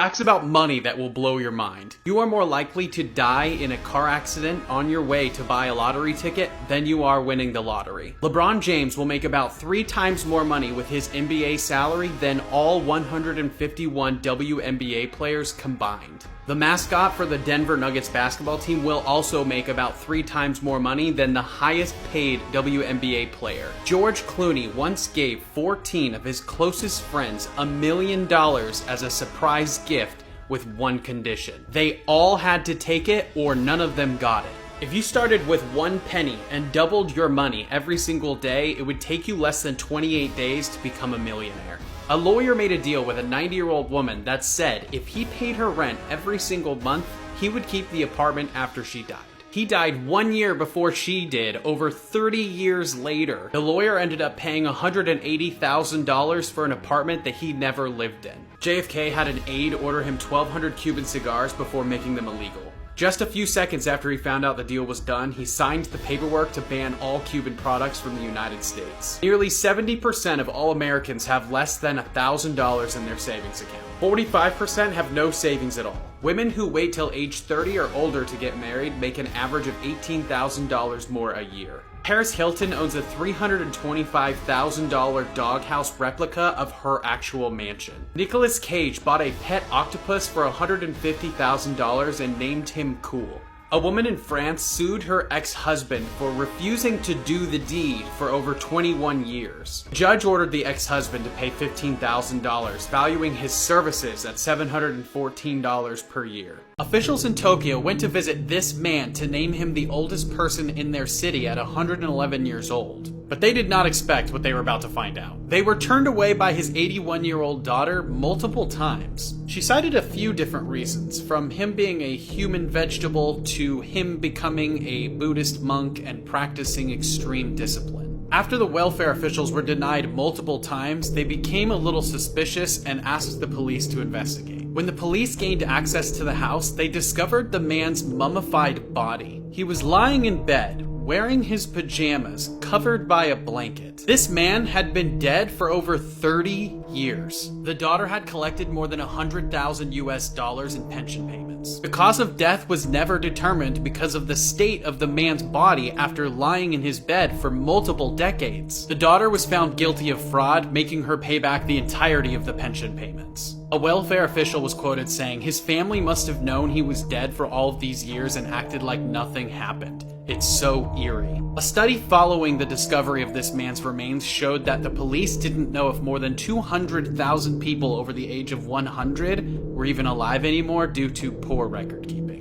Facts about money that will blow your mind. You are more likely to die in a car accident on your way to buy a lottery ticket than you are winning the lottery. LeBron James will make about 3 times more money with his NBA salary than all 151 WNBA players combined. The mascot for the Denver Nuggets basketball team will also make about 3 times more money than the highest paid WNBA player. George Clooney once gave 14 of his closest friends $1 million as a surprise gift with one condition. They all had to take it or none of them got it. If you started with 1 penny and doubled your money every single day, it would take you less than 28 days to become a millionaire. A lawyer made a deal with a 90-year-old woman that said if he paid her rent every single month, he would keep the apartment after she died. He died 1 year before she did, over 30 years later. The lawyer ended up paying $180,000 for an apartment that he never lived in. JFK had an aide order him 1,200 Cuban cigars before making them illegal. Just a few seconds after he found out the deal was done, he signed the paperwork to ban all Cuban products from the United States. Nearly 70% of all Americans have less than $1,000 in their savings account. 45% have no savings at all. Women who wait till age 30 or older to get married make an average of $18,000 more a year. Paris Hilton owns a $325,000 doghouse replica of her actual mansion. Nicolas Cage bought a pet octopus for $150,000 and named him Cool. A woman in France sued her ex-husband for refusing to do the deed for over 21 years. A judge ordered the ex-husband to pay $15,000, valuing his services at $714 per year. Officials in Tokyo went to visit this man to name him the oldest person in their city at 111 years old. But they did not expect what they were about to find out. They were turned away by his 81-year-old daughter multiple times. She cited a few different reasons, from him being a human vegetable to him becoming a Buddhist monk and practicing extreme discipline. After the welfare officials were denied multiple times, they became a little suspicious and asked the police to investigate. When the police gained access to the house, they discovered the man's mummified body. He was lying in bed, wearing his pajamas, covered by a blanket. This man had been dead for over 30 years. The daughter had collected more than $100,000 in pension payments. The cause of death was never determined because of the state of the man's body after lying in his bed for multiple decades. The daughter was found guilty of fraud, making her pay back the entirety of the pension payments. A welfare official was quoted saying, "His family must have known he was dead for all of these years and acted like nothing happened. It's so eerie." A study following the discovery of this man's remains showed that the police didn't know if more than 200,000 people over the age of 100 were even alive anymore due to poor record keeping.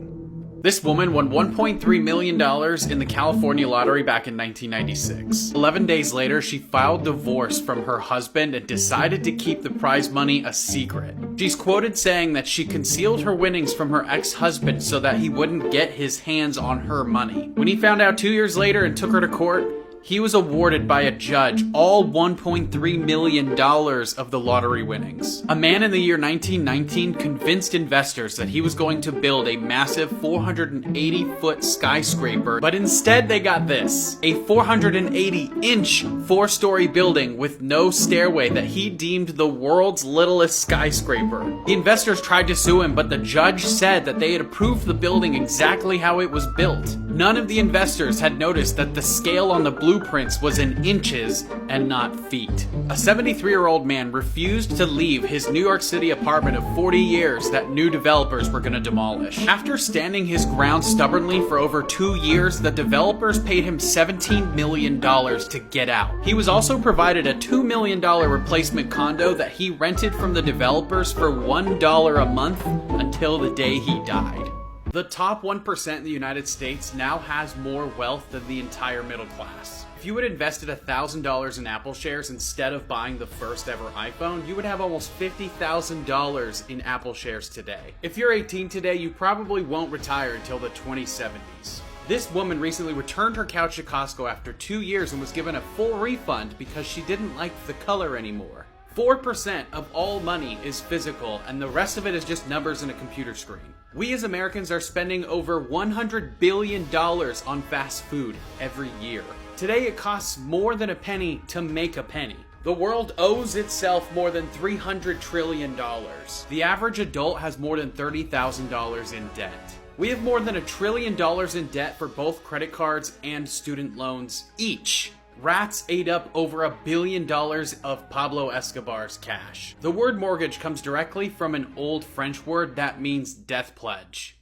This woman won $1.3 million in the California lottery back in 1996. 11 days later, she filed divorce from her husband and decided to keep the prize money a secret. She's quoted saying that she concealed her winnings from her ex-husband so that he wouldn't get his hands on her money. When he found out 2 years later and took her to court, he was awarded by a judge all $1.3 million of the lottery winnings. A man in the year 1919 convinced investors that he was going to build a massive 480-foot skyscraper, but instead they got this, a 480-inch 4-story building with no stairway that he deemed the world's littlest skyscraper. The investors tried to sue him, but the judge said that they had approved the building exactly how it was built. None of the investors had noticed that the scale on the blueprints was in inches and not feet. A 73-year-old man refused to leave his New York City apartment of 40 years that new developers were going to demolish. After standing his ground stubbornly for over 2 years, the developers paid him $17 million to get out. He was also provided a $2 million replacement condo that he rented from the developers for $1 a month until the day he died. The top 1% in the United States now has more wealth than the entire middle class. If you had invested $1,000 in Apple shares instead of buying the first ever iPhone, you would have almost $50,000 in Apple shares today. If you're 18 today, you probably won't retire until the 2070s. This woman recently returned her couch at Costco after 2 years and was given a full refund because she didn't like the color anymore. 4% of all money is physical, and the rest of it is just numbers in a computer screen. We as Americans are spending over $100 billion on fast food every year. Today it costs more than a penny to make a penny. The world owes itself more than $300 trillion. The average adult has more than $30,000 in debt. We have more than $1 trillion in debt for both credit cards and student loans each. Rats ate up over $1 billion of Pablo Escobar's cash. The word mortgage comes directly from an old French word that means death pledge.